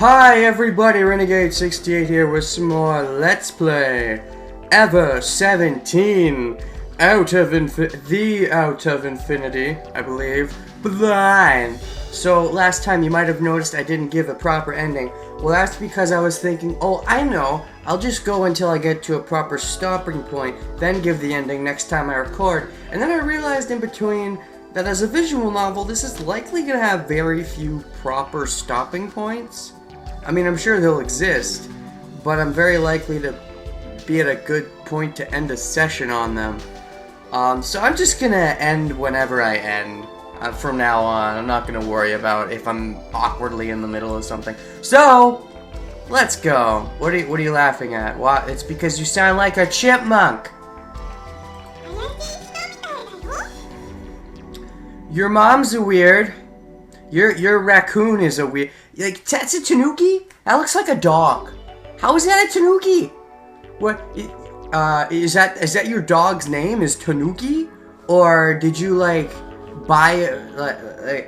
Hi everybody, Renegade68 here with some more Let's Play Ever 17 Out of Infinity, I believe, blind. So last time you might have noticed I didn't give a proper ending. Well, that's because I was thinking, oh, I know, I'll just go until I get to a proper stopping point, then give the ending next time I record. And then I realized in between that as a visual novel, this is likely going to have very few proper stopping points. I mean, I'm sure they'll exist, but I'm very likely to be at a good point to end a session on them. So I'm just gonna end whenever I end. From now on, I'm not gonna worry about if I'm awkwardly in the middle of something. So, let's go. What are you laughing at? What? It's because you sound like a chipmunk. Your mom's a weird. Your raccoon is a weird. Like, that's a tanuki? That looks like a dog. How is that a tanuki? What? Is that your dog's name? Is Tanuki? Or did you like buy it? Like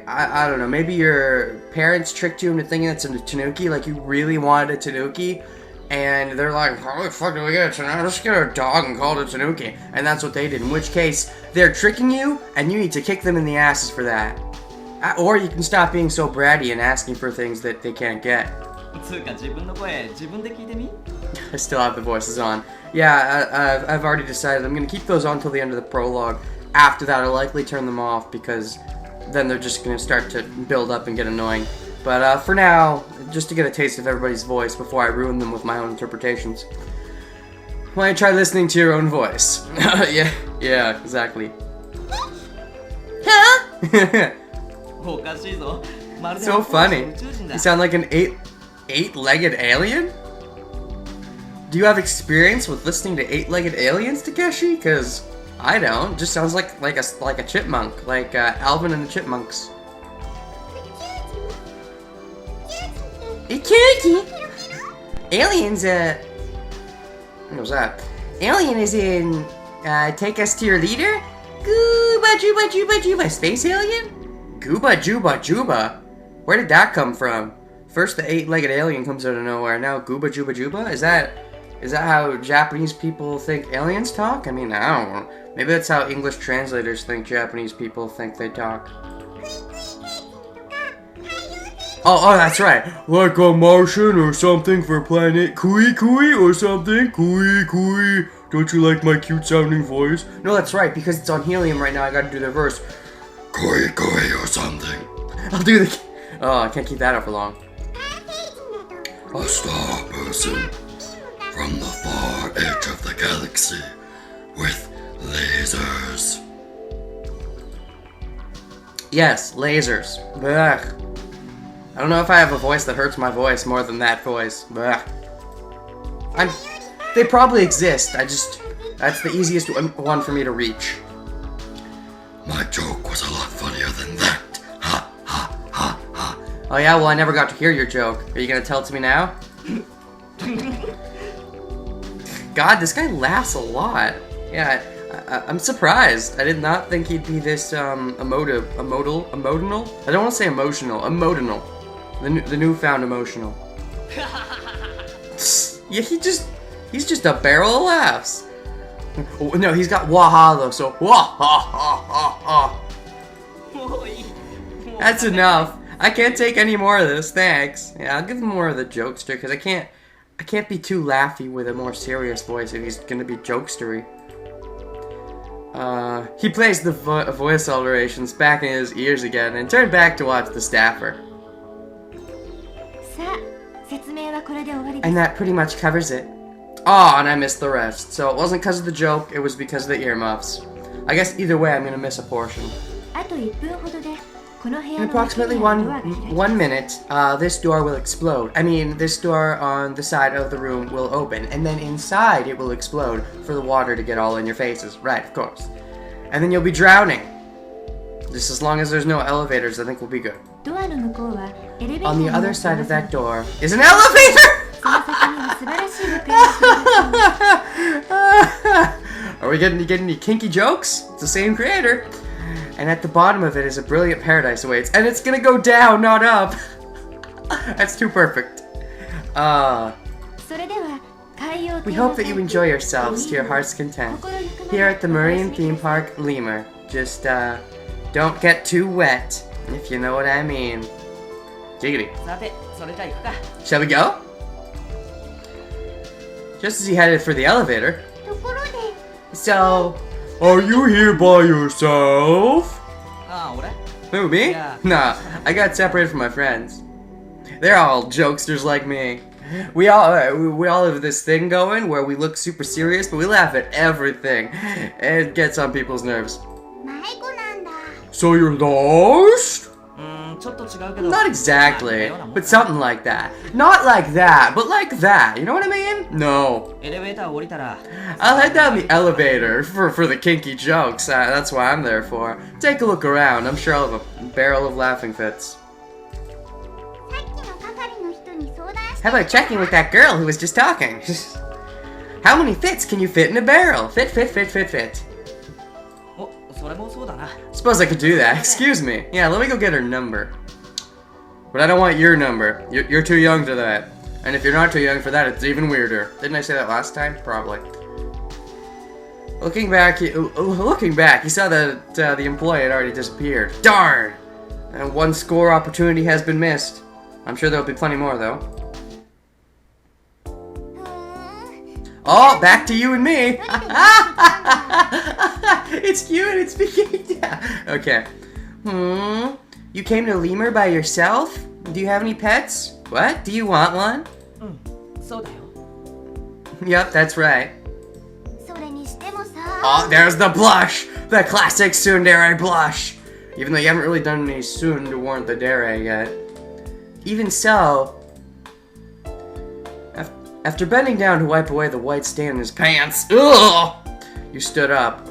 I don't know. Maybe your parents tricked you into thinking it's a tanuki. Like you really wanted a tanuki, and they're like, "How the fuck do we get a tanuki? Let's get a dog and call it a tanuki." And that's what they did. In which case, they're tricking you, and you need to kick them in the asses for that. Or you can stop being so bratty and asking for things that they can't get. I still have the voices on. Yeah, I've already decided I'm going to keep those on until the end of the prologue. After that, I'll likely turn them off because then they're just going to start to build up and get annoying. But for now, just to get a taste of everybody's voice before I ruin them with my own interpretations, why don't you try listening to your own voice? yeah, exactly. Huh? So funny. You sound like an eight-legged alien? Do you have experience with listening to eight-legged aliens, Takeshi? Cause I don't. Just sounds like a chipmunk, like Alvin and the Chipmunks. Hey, cutie. Aliens. What was that? Alien is in. Take us to your leader. Gooba juba juba juba. Space alien. Gooba Juba Juba? Where did that come from? First the eight-legged alien comes out of nowhere, now Gooba Juba Juba? Is that how Japanese people think aliens talk? I mean, I don't know. Maybe that's how English translators think Japanese people think they talk. Oh, that's right. Like a Martian or something for planet Kui Kui or something? Kui Kui. Don't you like my cute sounding voice? No, that's right, because it's on helium right now, I gotta do the verse. Koi koi or something. I'll do the... Oh, I can't keep that up for long. A star person from the far edge of the galaxy with lasers. Yes, lasers. Blech. I don't know if I have a voice that hurts my voice more than that voice. Blech. They probably exist. That's the easiest one for me to reach. My joke was a lot funnier than that. Ha, ha, ha, ha. Oh yeah, well I never got to hear your joke. Are you gonna tell it to me now? God, this guy laughs a lot. Yeah, I'm surprised. I did not think he'd be this, emotional? I don't want to say emotional. Emotional. The newfound emotional. Yeah, he's just a barrel of laughs. Oh, no, he's got waha though, so wah ha ha ha ha. That's enough. I can't take any more of this, thanks. Yeah, I'll give him more of the jokester, because I can't be too laughy with a more serious voice if he's gonna be jokestery. He placed the voice alterations back in his ears again and turned back to watch the staffer. And that pretty much covers it. Oh, and I missed the rest. So it wasn't because of the joke, it was because of the earmuffs. I guess either way I'm gonna miss a portion. In approximately one minute, this door will explode. I mean, this door on the side of the room will open, and then inside it will explode for the water to get all in your faces. Right, of course. And then you'll be drowning. Just as long as there's no elevators, I think we'll be good. On the other side of that door is an elevator! Are we getting any kinky jokes? It's the same creator. And at the bottom of it is a brilliant paradise awaits. And it's gonna go down, not up. That's too perfect. We hope that you enjoy yourselves to your heart's content here at the Marine Theme Park, Lemur. Just, don't get too wet, if you know what I mean. Giggity. Shall we go? Just as he headed for the elevator. So, are you here by yourself? Who, me? Yeah. Nah, I got separated from my friends. They're all jokesters like me. We all have this thing going where we look super serious, but we laugh at everything. It gets on people's nerves. So you're lost? Not exactly, but something like that. Not like that, but like that. You know what I mean? No. I'll head down the elevator for the kinky jokes. That's what I'm there for. Take a look around. I'm sure I'll have a barrel of laughing fits. How about checking with that girl who was just talking? How many fits can you fit in a barrel? Fit. Suppose I could do that. Excuse me. Yeah, let me go get her number. But I don't want your number. You're too young to that. And if you're not too young for that, it's even weirder. Didn't I say that last time? Probably. Looking back, he saw that the employee had already disappeared. Darn! And one score opportunity has been missed. I'm sure there'll be plenty more, though. Oh, back to you and me. It's cute. It's beginning. Okay. You came to Lemur by yourself? Do you have any pets? What? Do you want one? Yep, that's right. Oh, there's the blush! The classic tsundere blush! Even though you haven't really done any tsund to warrant the dere yet. Even so, after bending down to wipe away the white stain in his pants, ugh, you stood up.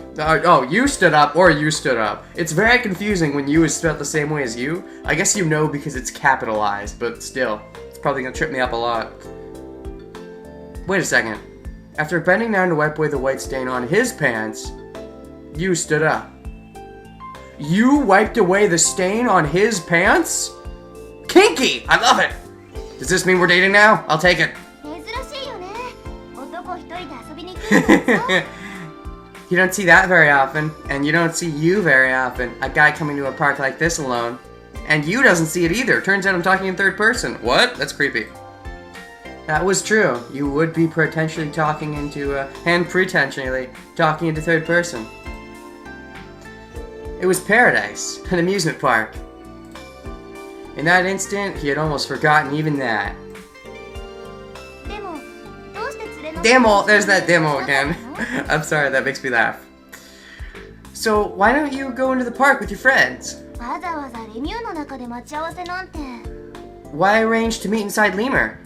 You stood up, or you stood up. It's very confusing when you is spelled the same way as you. I guess you know because it's capitalized, but still, it's probably gonna trip me up a lot. Wait a second. After bending down to wipe away the white stain on his pants, you stood up. You wiped away the stain on his pants? Kinky! I love it! Does this mean we're dating now? I'll take it. You don't see that very often, and you don't see you very often. A guy coming to a park like this alone. And you doesn't see it either. Turns out I'm talking in third person. What? That's creepy. That was true. You would be potentially talking into, and pretentially talking into third person. It was paradise, an amusement park. In that instant, he had almost forgotten even that. Demo! There's that demo again. I'm sorry, that makes me laugh. So, why don't you go into the park with your friends? Why arrange to meet inside Lemur?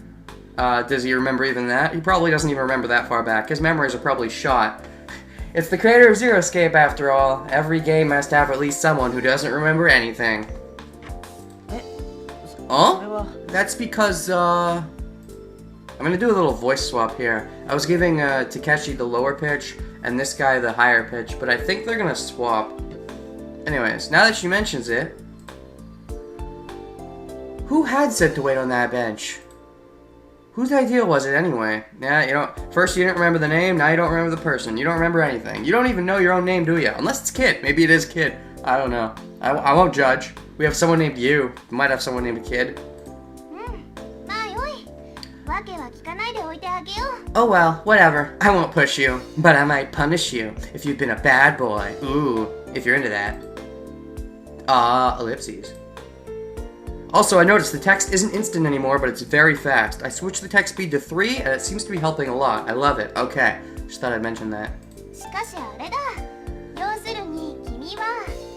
Does he remember even that? He probably doesn't even remember that far back. His memories are probably shot. It's the creator of Zero Escape after all. Every game must have at least someone who doesn't remember anything. Oh? That's because, I'm gonna do a little voice swap here. I was giving Takeshi the lower pitch and this guy the higher pitch, but I think they're gonna swap. Anyways, now that she mentions it, who had said to wait on that bench? Whose idea was it anyway? Yeah, first you didn't remember the name, now you don't remember the person. You don't remember anything. You don't even know your own name, do you? Unless it's Kid. Maybe it is Kid. I don't know. I won't judge. We have someone named you. We might have someone named Kid. Oh well, whatever. I won't push you, but I might punish you if you've been a bad boy. Ooh, if you're into that. Ellipses. Also, I noticed the text isn't instant anymore, but it's very fast. I switched the text speed to 3, and it seems to be helping a lot. I love it. Okay, just thought I'd mention that.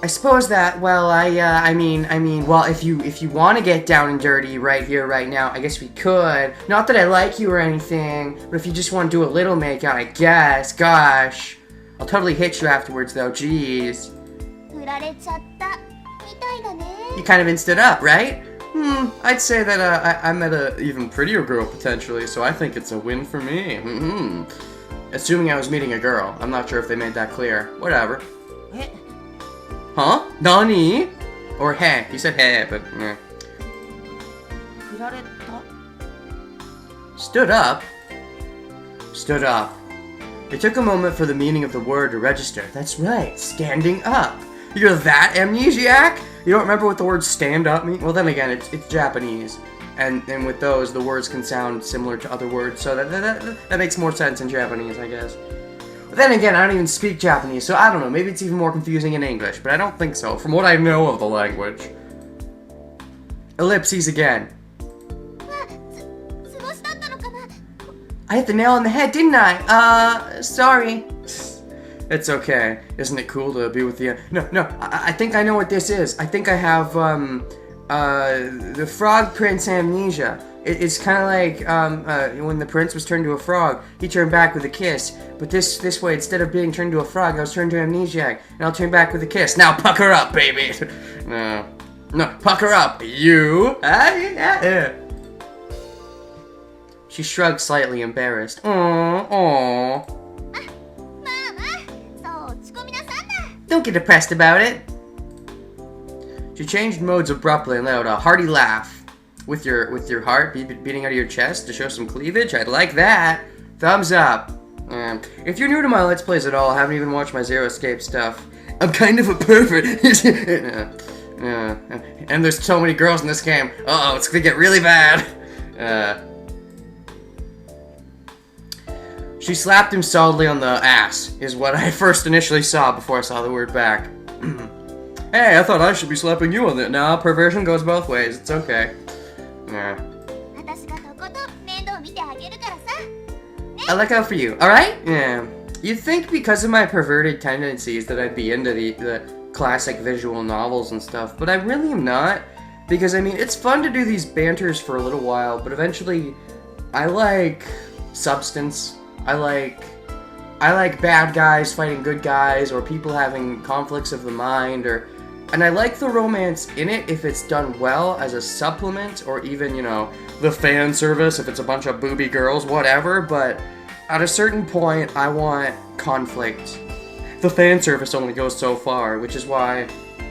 I suppose that, well, I mean, well, if you want to get down and dirty right here, right now, I guess we could. Not that I like you or anything, but if you just want to do a little makeout, I guess. Gosh. I'll totally hit you afterwards, though. Jeez. You kind of insted up, right? I'd say that I met a even prettier girl, potentially, so I think it's a win for me. Assuming I was meeting a girl. I'm not sure if they made that clear. Whatever. Huh? Nani? Or hey. You said hey, but Stood up? Stood up. It took a moment for the meaning of the word to register. That's right, standing up. You're that amnesiac? You don't remember what the word stand up means? Well, then again, it's Japanese. And with those, the words can sound similar to other words, so that makes more sense in Japanese, I guess. But then again, I don't even speak Japanese, so I don't know, maybe it's even more confusing in English, but I don't think so, from what I know of the language. Ellipses again. I hit the nail on the head, didn't I? Sorry. It's okay. Isn't it cool to be with the... No, I think I know what this is. I think I have, the Frog Prince amnesia. It's kind of like, when the prince was turned to a frog, he turned back with a kiss. But this way, instead of being turned to a frog, I was turned to amnesiac, and I'll turn back with a kiss. Now pucker up, baby! No, pucker up, you! She shrugged, slightly embarrassed. Aww. Don't get depressed about it. She changed modes abruptly and let out a hearty laugh. With your heart beating out of your chest to show some cleavage? I'd like that. Thumbs up. If you're new to my Let's Plays at all, haven't even watched my Zero Escape stuff, I'm kind of a pervert. And there's so many girls in this game. Uh-oh, it's gonna get really bad. She slapped him solidly on the ass, is what I first initially saw before I saw the word back. Hey, I thought I should be slapping you on it. No, perversion goes both ways. It's okay. I look out for you, alright? Yeah. You'd think because of my perverted tendencies that I'd be into the classic visual novels and stuff, but I really am not. Because, I mean, it's fun to do these banters for a little while, but eventually I like substance. I like bad guys fighting good guys, or people having conflicts of the mind, and I like the romance in it if it's done well as a supplement, or even, you know, the fan service if it's a bunch of booby girls, whatever, but at a certain point, I want conflict. The fan service only goes so far, which is why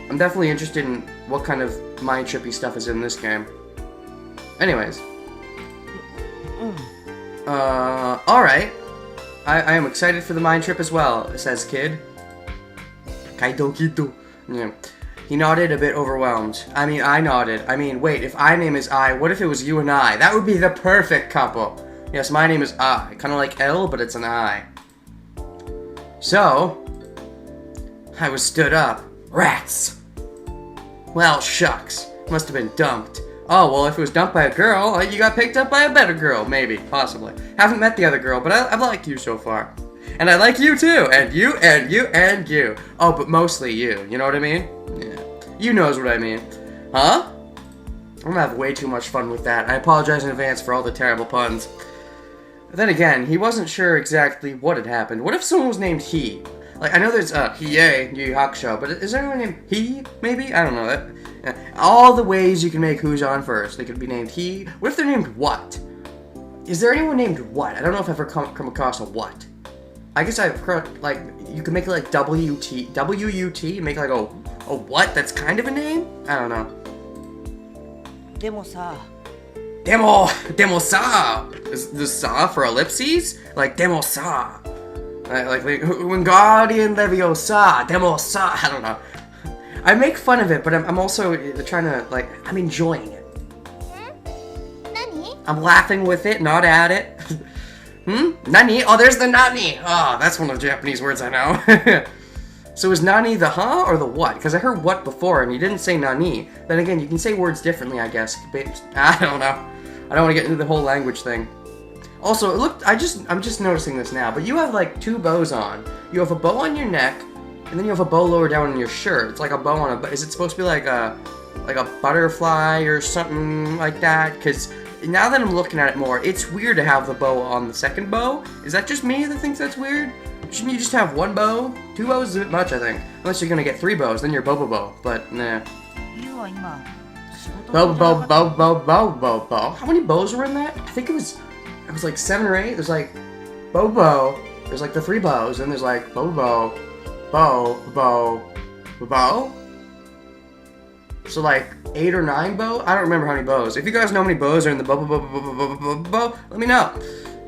I'm definitely interested in what kind of mind-trippy stuff is in this game. Anyways. Alright. I am excited for the mind trip as well, says Kid. Kaito Kito. Yeah. He nodded, a bit overwhelmed. I mean, I nodded. I mean, wait, if I name is I, what if it was you and I? That would be the perfect couple. Yes, my name is I. Kind of like L, but it's an I. So, I was stood up. Rats! Well, shucks. Must have been dumped. Oh, well, if it was dumped by a girl, you got picked up by a better girl. Maybe. Possibly. Haven't met the other girl, but I like you so far. And I like you too. And you, and you, and you. Oh, but mostly you. You know what I mean? Yeah. You knows what I mean. Huh? I'm gonna have way too much fun with that. I apologize in advance for all the terrible puns. But then again, he wasn't sure exactly what had happened. What if someone was named He? Like, I know there's Hiei, Yu Yu Hakusho, but is there anyone named He, maybe? I don't know. All the ways you can make who's on first. They could be named He. What if they're named What? Is there anyone named What? I don't know if I've ever come across a What. I guess I've heard, like, you can make it like W-T, W-U-T, make like a What that's kind of a name? I don't know. Demo sa. Is the sa for ellipses? Like, demo sa. Like Wingardium Leviosa, demo sa. I don't know. I make fun of it, but I'm also trying to, like, I'm enjoying it. I'm laughing with it, not at it. Nani? Oh, there's the nani! Oh, that's one of the Japanese words I know. So is nani the huh or the what? Because I heard what before and you didn't say nani. Then again, you can say words differently, I guess. I don't know. I don't want to get into the whole language thing. Also, look, I'm just noticing this now, but you have like two bows on. You have a bow on your neck, and then you have a bow lower down on your shirt. It's like a bow on a. Is it supposed to be like a butterfly or something like that? Because now that I'm looking at it more, it's weird to have the bow on the second bow. Is that just me that thinks that's weird? Shouldn't you just have one bow? Two bows is a bit much, I think. Unless you're gonna get three bows, then you're bow. But nah. Bow. How many bows were in that? I think it was like 7 or 8. There's like bow. There's like the 3 bows, and there's like bow. So like 8 or 9 bows? I don't remember how many bows. If you guys know how many bows are in the bow, let me know.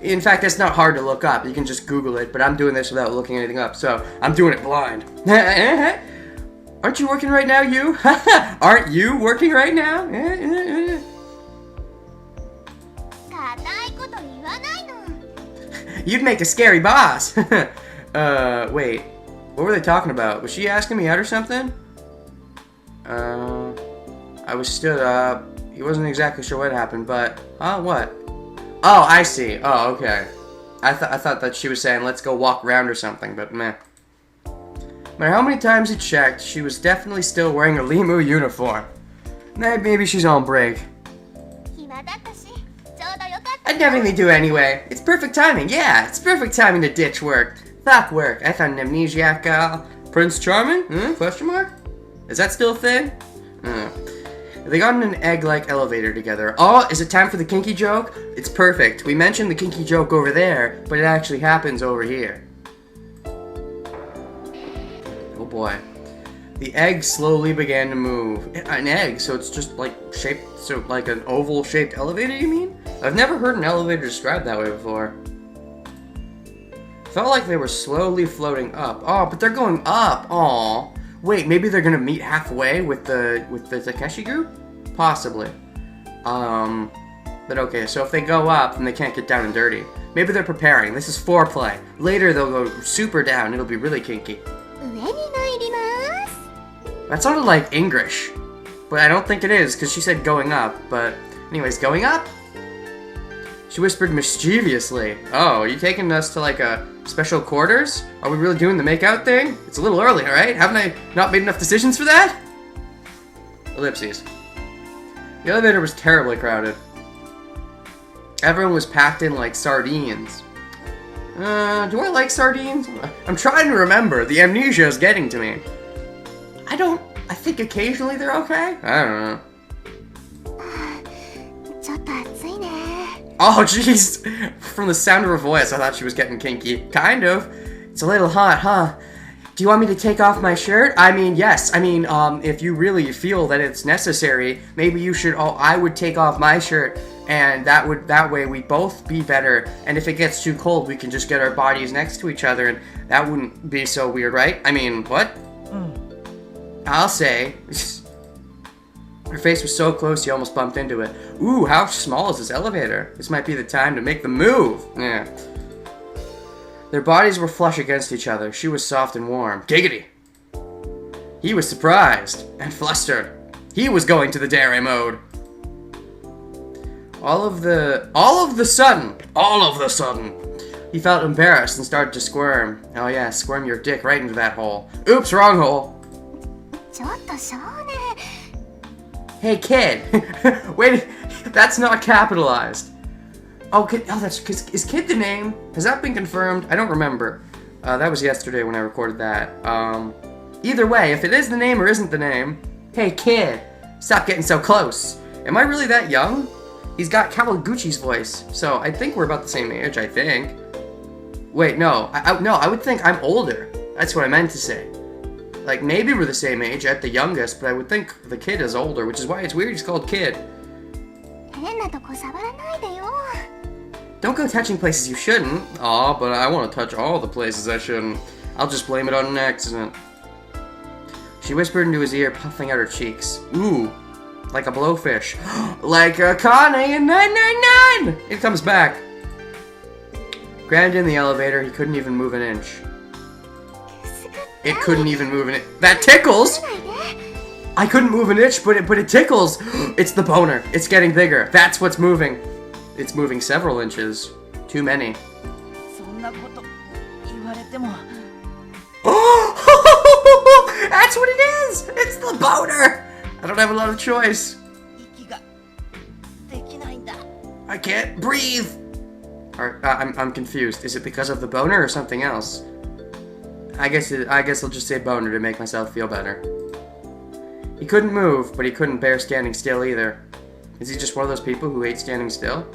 In fact, it's not hard to look up. You can just Google it, but I'm doing this without looking anything up, so I'm doing it blind. Aren't you working right now, you? Aren't you working right now? You'd make a scary boss. Wait. What were they talking about? Was she asking me out or something? I was stood up. He wasn't exactly sure what happened, but... what? Oh, I see. Oh, okay. I thought that she was saying, let's go walk around or something, but meh. No matter how many times he checked, she was definitely still wearing a Limu uniform. Maybe she's on break. I'd definitely do anyway. It's perfect timing, yeah. It's perfect timing to ditch work. Fuck work. I found an amnesiac gal. Prince Charming? Question mark? Is that still a thing? They got in an egg-like elevator together. Oh, is it time for the kinky joke? It's perfect. We mentioned the kinky joke over there, but it actually happens over here. Oh boy. The egg slowly began to move. An egg, so it's just like shaped, so like an oval-shaped elevator, you mean? I've never heard an elevator described that way before. Felt like they were slowly floating up. Oh, but they're going up. Aw. Wait, maybe they're gonna meet halfway with the Takeshi group? Possibly. But okay, so if they go up, then they can't get down and dirty. Maybe they're preparing. This is foreplay. Later they'll go super down. It'll be really kinky. That sounded like English. But I don't think it is, because she said going up. But anyways, going up? She whispered mischievously. Oh, are you taking us to like a special quarters? Are we really doing the make-out thing? It's a little early, alright? Haven't I not made enough decisions for that? Ellipses. The elevator was terribly crowded. Everyone was packed in like sardines. Do I like sardines? I'm trying to remember. The amnesia is getting to me. I think occasionally they're okay. I don't know. Oh, jeez. From the sound of her voice, I thought she was getting kinky. Kind of. It's a little hot, huh? Do you want me to take off my shirt? I mean, yes. I mean, if you really feel that it's necessary, maybe you should... Oh, I would take off my shirt, and that way we'd both be better. And if it gets too cold, we can just get our bodies next to each other, and that wouldn't be so weird, right? I mean, what? I'll say... Her face was so close, he almost bumped into it. Ooh, how small is this elevator? This might be the time to make the move. Yeah. Their bodies were flush against each other. She was soft and warm. Giggity! He was surprised and flustered. He was going to the dairy mode. All of the sudden, he felt embarrassed and started to squirm. Oh yeah, squirm your dick right into that hole. Oops, wrong hole. Hey, kid. Wait, that's not capitalized. Oh, is kid the name? Has that been confirmed? I don't remember. That was yesterday when I recorded that. Either way, if it is the name or isn't the name, hey, kid, stop getting so close. Am I really that young? He's got Kawaguchi's voice, so I think we're about the same age, I think. Wait, no. I would think I'm older. That's what I meant to say. Like, maybe we're the same age at the youngest, but I would think the kid is older, which is why it's weird he's called Kid. Don't go touching places you shouldn't. Aw, but I want to touch all the places I shouldn't. I'll just blame it on an accident. She whispered into his ear, puffing out her cheeks. Ooh, like a blowfish. Like a Kane in 999! It comes back. Grounded in the elevator, he couldn't even move an inch. It couldn't even move an inch. That tickles! I couldn't move an inch, but it tickles. It's the boner. It's getting bigger. That's what's moving. It's moving several inches. Too many. Oh! That's what it is! It's the boner! I don't have a lot of choice. I can't breathe! I'm confused. Is it because of the boner or something else? I guess I'll just say boner to make myself feel better. He couldn't move, but he couldn't bear standing still either. Is he just one of those people who hate standing still?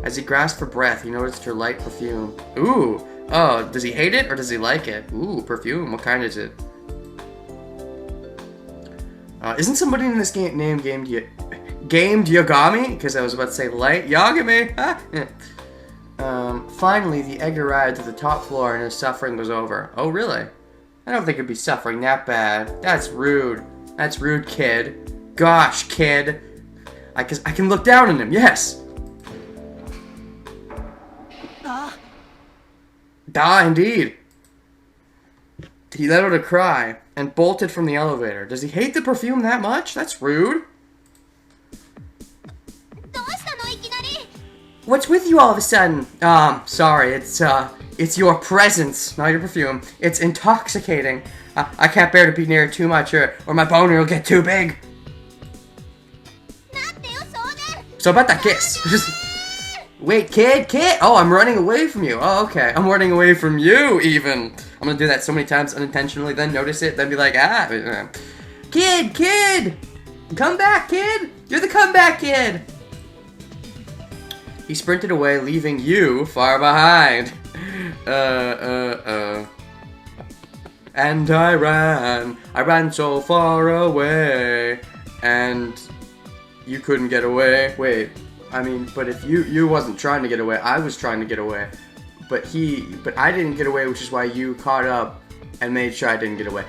As he grasped for breath, he noticed her light perfume. Ooh! Oh, does he hate it or does he like it? Ooh, perfume. What kind is it? Isn't somebody in this game named Gamed Yagami? Because I was about to say Light Yagami. Finally, the egg arrived at the top floor and his suffering was over. Oh, really? I don't think he'd be suffering that bad. That's rude. That's rude, kid. Gosh, kid. I can look down on him, yes. Indeed. He let out a cry and bolted from the elevator. Does he hate the perfume that much? That's rude. What's with you all of a sudden? Sorry, it's your presence, not your perfume. It's intoxicating. I can't bear to be near it too much or my boner will get too big. So about that kiss. Wait, kid? Oh, I'm running away from you. Oh, okay. I'm running away from you, even. I'm gonna do that so many times unintentionally, then notice it, then be like, Kid! Come back, kid! You're the comeback kid! He sprinted away, leaving you far behind. And I ran so far away, and you couldn't get away. Wait, I mean, but if you wasn't trying to get away, I was trying to get away. But I didn't get away, which is why you caught up and made sure I didn't get away.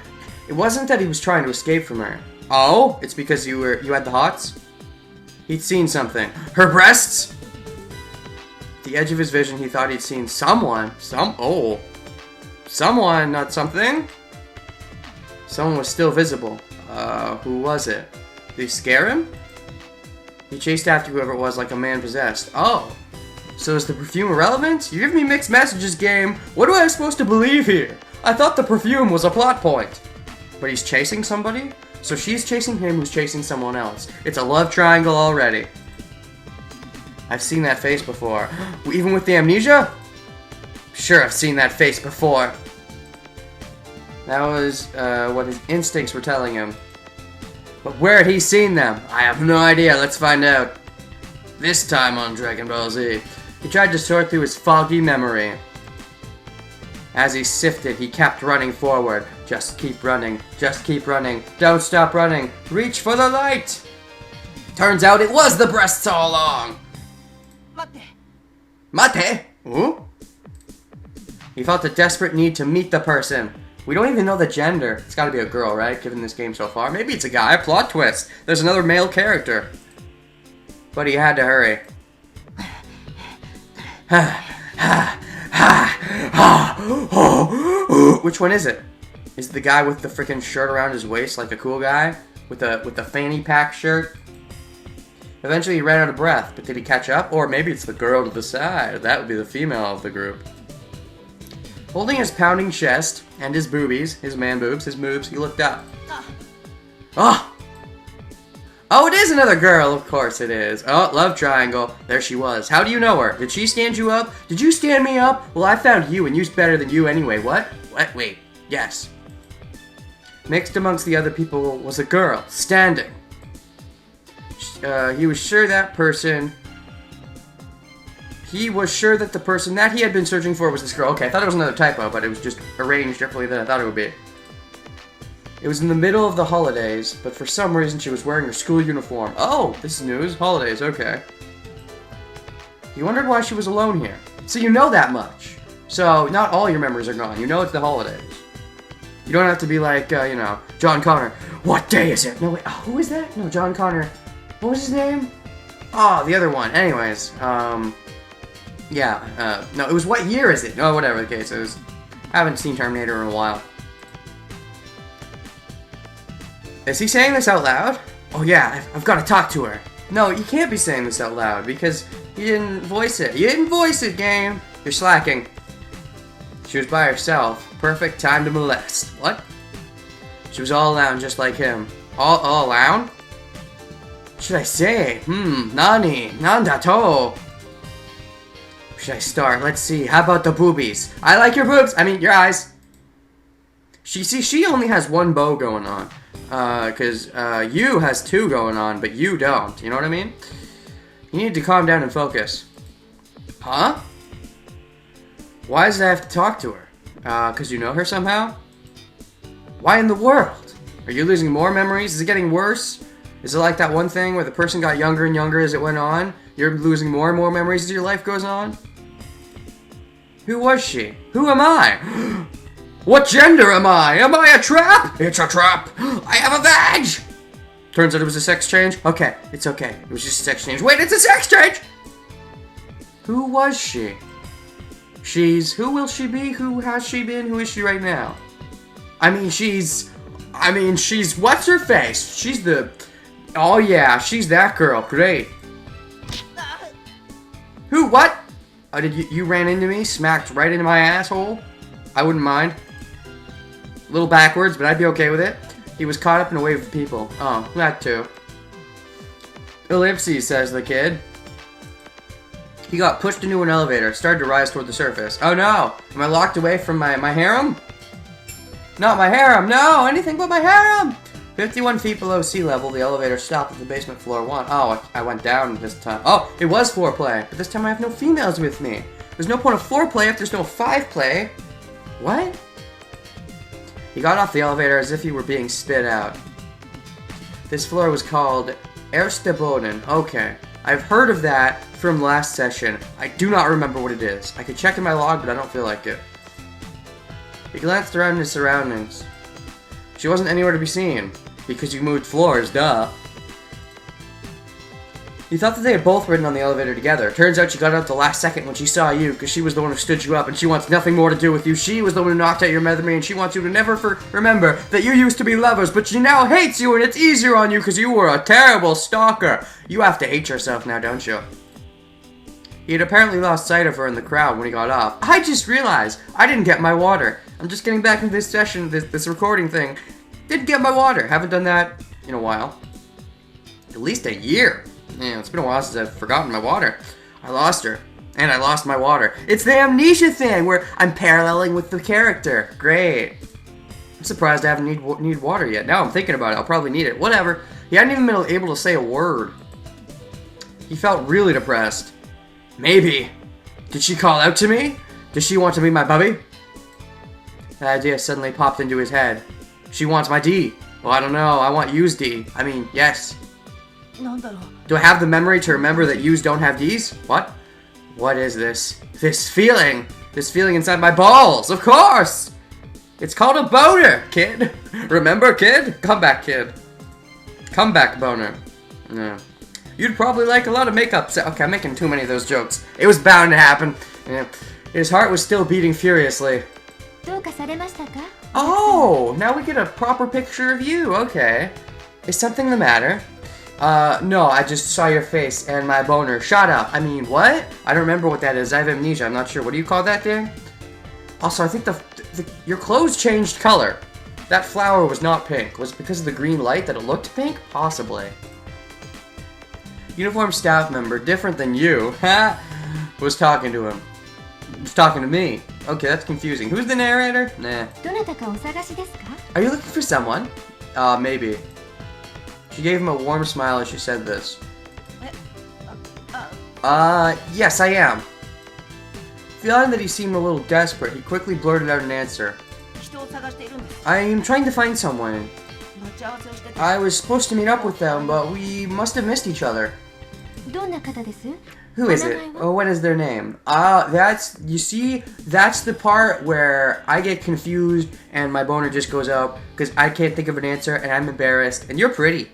It wasn't that he was trying to escape from her. Oh, it's because you had the hots? He'd seen something. Her breasts? At the edge of his vision, he thought he'd seen someone. Someone, not something. Someone was still visible. Who was it? Did he scare him? He chased after whoever it was like a man possessed. Oh. So is the perfume irrelevant? You give me mixed messages, game. What am I supposed to believe here? I thought the perfume was a plot point. But he's chasing somebody? So she's chasing him who's chasing someone else. It's a love triangle already. I've seen that face before. Even with the amnesia? Sure, I've seen that face before. That was what his instincts were telling him. But where had he seen them? I have no idea. Let's find out. This time on Dragon Ball Z. He tried to sort through his foggy memory. As he sifted, he kept running forward. Just keep running. Just keep running. Don't stop running. Reach for the light! Turns out it was the breasts all along! Mate? Ooh? He felt a desperate need to meet the person. We don't even know the gender. It's gotta be a girl, right? Given this game so far. Maybe it's a guy. Plot twist. There's another male character. But he had to hurry. Which one is it? Is it the guy with the freaking shirt around his waist like a cool guy? With the fanny pack shirt? Eventually he ran out of breath, but did he catch up? Or maybe it's the girl to the side. That would be the female of the group. Holding his pounding chest and his boobies, his man boobs, his moves, he looked up. Oh! Oh, it is another girl! Of course it is. Oh, love triangle. There she was. How do you know her? Did she stand you up? Did you stand me up? Well, I found you, and you's better than you anyway. What? What? Wait. Yes. Mixed amongst the other people was a girl, standing. He was sure that the person that he had been searching for was this girl. Okay, I thought it was another typo, but it was just arranged differently than I thought it would be. It was in the middle of the holidays, but for some reason she was wearing her school uniform. Oh, this is news. Holidays, okay. He wondered why she was alone here. So you know that much. So not all your memories are gone. You know it's the holidays. You don't have to be like, John Connor. What day is it? No, wait, who is that? No, John Connor. What was his name? Oh, the other one. Anyways, no, it was what year is it? Oh, whatever the case is. I haven't seen Terminator in a while. Is he saying this out loud? Oh yeah, I've got to talk to her. No, you can't be saying this out loud because you didn't voice it. You didn't voice it, game. You're slacking. She was by herself. Perfect time to molest. What? She was all alone just like him. All alone? What should I say? Nani? Nandato? Where should I start? Let's see. How about the boobies? I like your boobs. I mean, your eyes. She only has one bow going on. Because you has two going on, but you don't. You know what I mean? You need to calm down and focus. Huh? Why does I have to talk to her? Because you know her somehow? Why in the world? Are you losing more memories? Is it getting worse? Is it like that one thing where the person got younger and younger as it went on? You're losing more and more memories as your life goes on? Who was she? Who am I? What gender am I? Am I a trap? It's a trap. I have a vag. Turns out it was a sex change. Okay, it's okay. It was just a sex change. Wait, it's a sex change! Who was she? Who will she be? Who has she been? Who is she right now? I mean, she's, what's her face? She's the, oh yeah, she's that girl. Great. Who, what? Oh, did you ran into me? Smacked right into my asshole? I wouldn't mind. A little backwards, but I'd be okay with it. He was caught up in a wave of people. Oh, that too. Ellipses, says the kid. He got pushed into an elevator, started to rise toward the surface. Oh no! Am I locked away from my harem? Not my harem! No! Anything but my harem! 51 feet below sea level, the elevator stopped at the basement floor 1. Oh, I went down this time. Oh, it was foreplay, but this time I have no females with me. There's no point of foreplay if there's no 5-play. What? He got off the elevator as if he were being spit out. This floor was called Erste Boden. Okay. I've heard of that from last session. I do not remember what it is. I could check in my log, but I don't feel like it. He glanced around his surroundings. She wasn't anywhere to be seen. Because you moved floors, duh. He thought that they had both ridden on the elevator together. Turns out she got out the last second when she saw you, because she was the one who stood you up, and she wants nothing more to do with you. She was the one who knocked out your memory, and she wants you to never remember that you used to be lovers, but she now hates you, and it's easier on you because you were a terrible stalker. You have to hate yourself now, don't you? He had apparently lost sight of her in the crowd when he got off. I just realized I didn't get my water. I'm just getting back into this session, this recording thing. Didn't get my water. Haven't done that in a while. At least a year. Yeah, it's been a while since I've forgotten my water. I lost her. And I lost my water. It's the amnesia thing where I'm paralleling with the character. Great. I'm surprised I haven't need water yet. Now I'm thinking about it. I'll probably need it. Whatever. He hadn't even been able to say a word. He felt really depressed. Maybe. Did she call out to me? Does she want to be my bubby? The idea suddenly popped into his head. She wants my D. Well, I don't know. I want U's D. I mean, yes. Do I have the memory to remember that U's don't have D's? What? What is this? This feeling inside my balls, of course! It's called a boner, kid. Remember, kid? Come back, kid. Come back, boner. Yeah. You'd probably like a lot of makeup. Okay, I'm making too many of those jokes. It was bound to happen. Yeah. His heart was still beating furiously. Oh, now we get a proper picture of you. Okay. Is something the matter? No, I just saw your face and my boner. Shut up. I mean, what? I don't remember what that is. I have amnesia. I'm not sure. What do you call that thing? Also, I think your clothes changed color. That flower was not pink. Was it because of the green light that it looked pink? Possibly. Uniformed staff member, different than you, was talking to him. Was talking to me. Okay, that's confusing. Who's the narrator? Nah. Are you looking for someone? Maybe. She gave him a warm smile as she said this. Yes, I am. Feeling that he seemed a little desperate, he quickly blurted out an answer. I'm trying to find someone. I was supposed to meet up with them, but we must have missed each other. Who is it? Oh, what is their name? That's the part where I get confused and my boner just goes up because I can't think of an answer and I'm embarrassed. And you're pretty.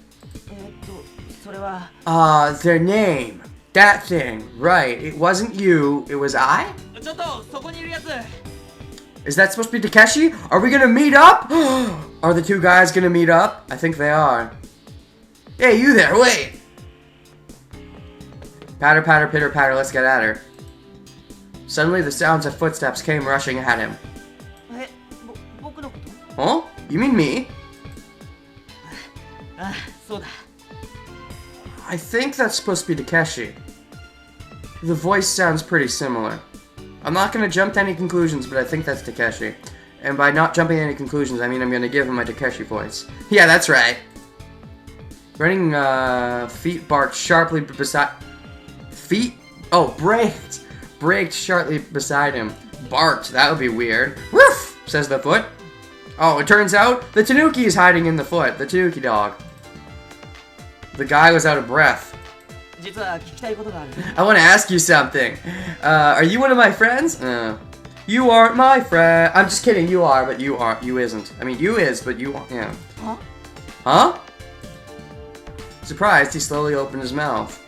Their name. That thing. Right. It wasn't you. It was I? Is that supposed to be Takeshi? Are we gonna meet up? Are the two guys gonna meet up? I think they are. Hey, you there, wait! Patter, patter, pitter, patter, let's get at her. Suddenly, the sounds of footsteps came rushing at him. Huh? You mean me? I think that's supposed to be Takeshi. The voice sounds pretty similar. I'm not going to jump to any conclusions, but I think that's Takeshi. And by not jumping to any conclusions, I mean I'm going to give him my Takeshi voice. Yeah, that's right. Running feet barked sharply beside... Feet? Oh, braked. Braked sharply beside him. Barked. That would be weird. Woof, says the foot. Oh, it turns out the Tanuki is hiding in the foot. The Tanuki dog. The guy was out of breath. 実は聞きたいことがある。 I want to ask you something. Are you one of my friends? You aren't my friend. I'm just kidding. You are, but you aren't. You isn't. I mean, you is, but you aren't. Yeah. は Huh? Surprised, he slowly opened his mouth.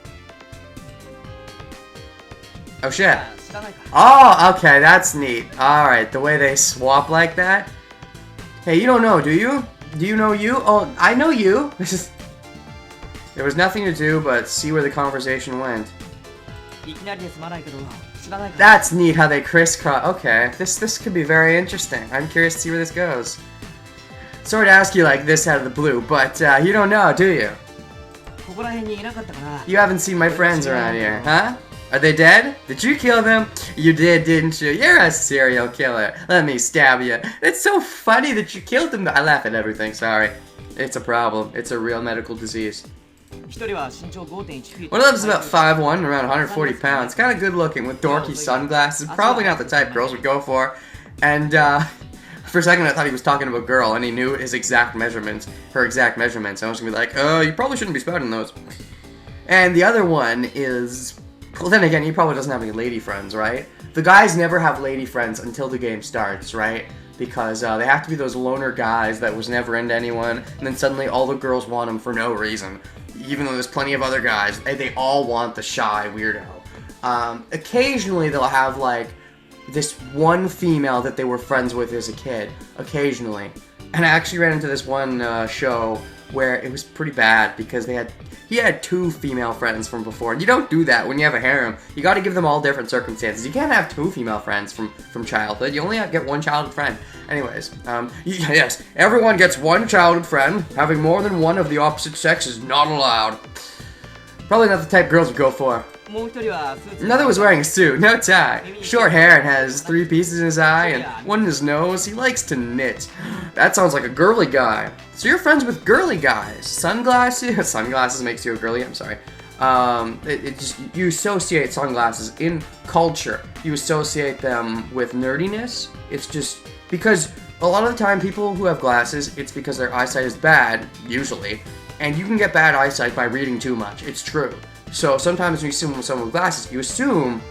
Oh shit. 知らないか。 Oh, okay, that's neat. Alright, the way they swap like that. Hey, you don't know, do you? Do you know you? Oh, I know you. There was nothing to do but see where the conversation went. いきなりですまないけど知らないか。 That's neat how they crisscross. Okay, this could be very interesting. I'm curious to see where this goes. Sorry to ask you like this out of the blue, but you don't know, do you? ここら辺にいなかったかな。 You haven't seen my friends around here, huh? Are they dead? Did you kill them? You did, didn't you? You're a serial killer. Let me stab you. It's so funny that you killed them. I laugh at everything, sorry. It's a problem. It's a real medical disease. 一人は身長 5.1 フィート。 One of them's about 5'1", around 140 pounds. Kind of good looking with dorky sunglasses. Probably not the type girls would go for. And for a second I thought he was talking to a girl and he knew his exact measurements, her exact measurements. I was gonna be like, you probably shouldn't be spouting those. And the other one is, well then again, he probably doesn't have any lady friends, right? The guys never have lady friends until the game starts, right? Because they have to be those loner guys that was never into anyone, and then suddenly all the girls want him for no reason. Even though there's plenty of other guys, they all want the shy weirdo. Occasionally they'll have like this one female that they were friends with as a kid, occasionally. And I actually ran into this one show where it was pretty bad because he had 2 female friends from before. And you don't do that when you have a harem. You gotta give them all different circumstances. You can't have 2 female friends from childhood. You only get one childhood friend. Anyways, yes, everyone gets one childhood friend. Having more than one of the opposite sex is not allowed. Probably not the type girls would go for. もう一人はスーツ。 Another was wearing a suit, no tie, short hair and has 3 pieces in his eye and 1 in his nose. He likes to knit. That sounds like a girly guy. So you're friends with girly guys. Sunglasses? Sunglasses makes you a girly, I'm sorry. You associate sunglasses in culture. You associate them with nerdiness. It's just because a lot of the time people who have glasses, it's because their eyesight is bad, usually. And you can get bad eyesight by reading too much. It's true. So sometimes when you see someone with glasses, you assume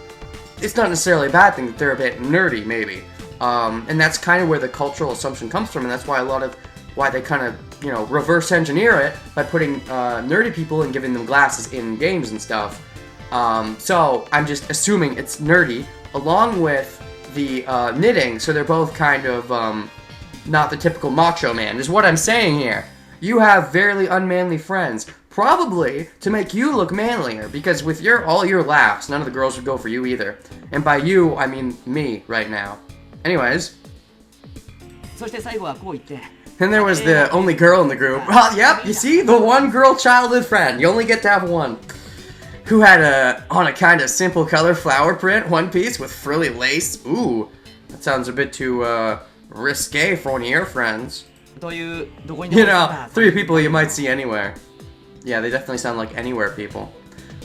it's not necessarily a bad thing that they're a bit nerdy, maybe. And that's kind of where the cultural assumption comes from, and that's why why they kind of, reverse engineer it by putting nerdy people and giving them glasses in games and stuff. So I'm just assuming it's nerdy, along with the knitting, so they're both kind of not the typical macho man, is what I'm saying here. You have very unmanly friends, probably to make you look manlier, because with all your laughs, none of the girls would go for you either. And by you, I mean me right now. Anyways. そして最後はこう言って。 Then there was the only girl in the group. Yep, you see? The one girl childhood friend. You only get to have one. Who had on a kind of simple color flower print one piece with frilly lace. Ooh, that sounds a bit too risque for one of your friends. というどこにでも 3 people you might see anywhere. Yeah, they definitely sound like anywhere people.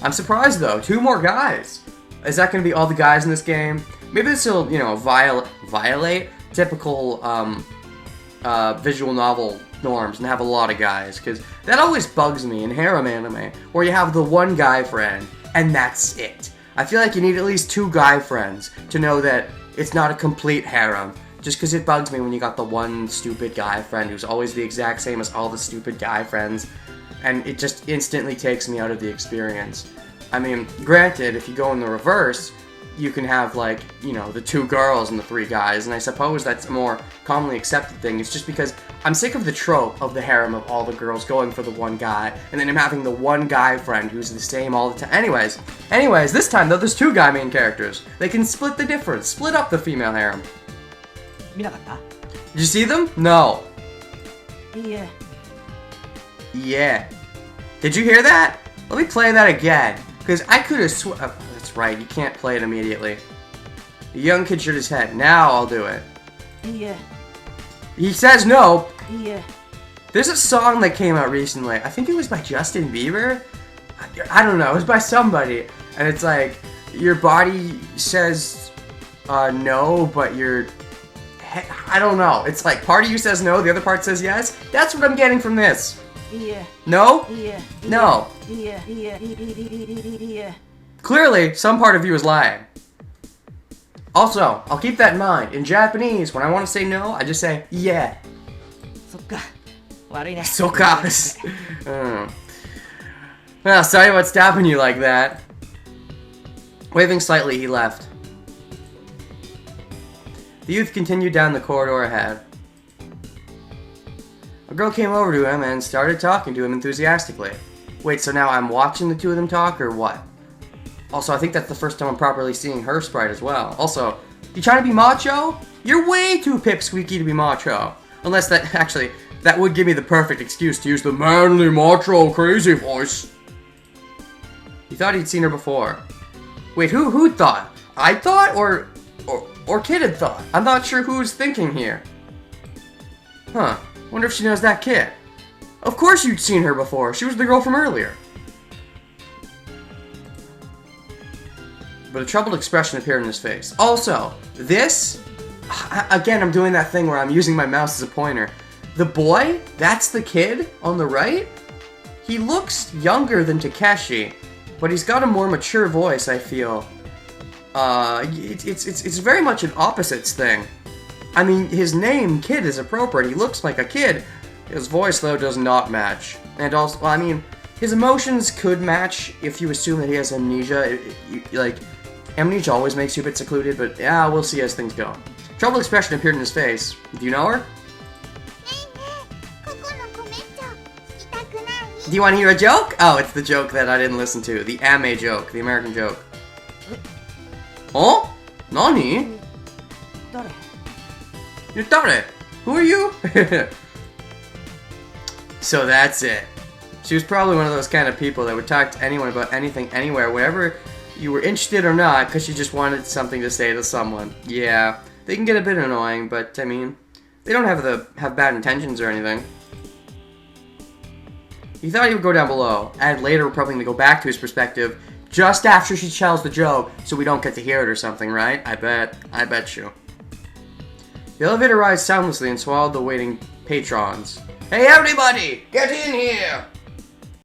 I'm surprised though, 2 more guys. Is that going to be all the guys in this game? Maybe this will, violate typical visual novel norms and have a lot of guys, because that always bugs me in harem anime, where you have the one guy friend and that's it. I feel like you need at least 2 guy friends to know that it's not a complete harem. Just because it bugs me when you got the one stupid guy friend who's always the exact same as all the stupid guy friends, and it just instantly takes me out of the experience. I mean, granted, if you go in the reverse, you can have, like, the 2 girls and the 3 guys, and I suppose that's a more commonly accepted thing. It's just because I'm sick of the trope of the harem of all the girls going for the one guy, and then him having the one guy friend who's the same all the time. Anyways, this time, though, there's 2 guy main characters. They can split the difference, split up the female harem. 見なかった？ Did you see them? No. いいえ。 Yeah. Did you hear that? Let me play that again. Because I could have sworn... Oh, that's right, you can't play it immediately. The young kid shook his head. Now I'll do it. いいえ。 He says no. いいえ。 There's a song that came out recently. I think it was by Justin Bieber? I don't know. It was by somebody. And it's like, your body says no, but your I don't know. It's like part of you says no, the other part says yes. That's what I'm getting from this. Yeah. No? Yeah. No. Yeah. Yeah. Clearly, some part of you is lying. Also, I'll keep that in mind. In Japanese, when I want to say no, I just say yeah. そっか。悪いね。 So cause. Well, sorry about stopping you like that. Waving slightly, he left. The youth continued down the corridor ahead. A girl came over to him and started talking to him enthusiastically. Wait, so now I'm watching the two of them talk, or what? Also, I think that's the first time I'm properly seeing her sprite as well. Also, you trying to be macho? You're way too pipsqueaky to be macho. Unless that, actually, that would give me the perfect excuse to use the manly, macho, crazy voice. He thought he'd seen her before. Wait, who thought? I thought, or Kid had thought? I'm not sure who's thinking here. Huh. Wonder if she knows that kid. Of course you'd seen her before. She was the girl from earlier. But a troubled expression appeared in his face. Also, this... Again, I'm doing that thing where I'm using my mouse as a pointer. The boy, that's the kid on the right? He looks younger than Takeshi, but he's got a more mature voice, I feel. It's very much an opposites thing. I mean, his name, Kid, is appropriate. He looks like a kid. His voice, though, does not match. And also, well, I mean, his emotions could match if you assume that he has amnesia. Like, amnesia always makes you a bit secluded, but yeah, we'll see as things go. Troubled expression appeared in his face. Do you know her? Do you want to hear a joke? Oh, it's the joke that I didn't listen to. The anime joke. The American joke. Oh? Nani? 誰 You're Dare. Who are you? So that's it. She was probably one of those kind of people that would talk to anyone about anything, anywhere, wherever you were interested or not, because she just wanted something to say to someone. Yeah, they can get a bit annoying, but I mean, they don't have bad intentions or anything. He thought he would go down below, and later we're probably going to go back to his perspective just after she tells the joke, so we don't get to hear it or something, right? I bet you. The elevator rised soundlessly and swallowed the waiting patrons. Hey everybody, get in here!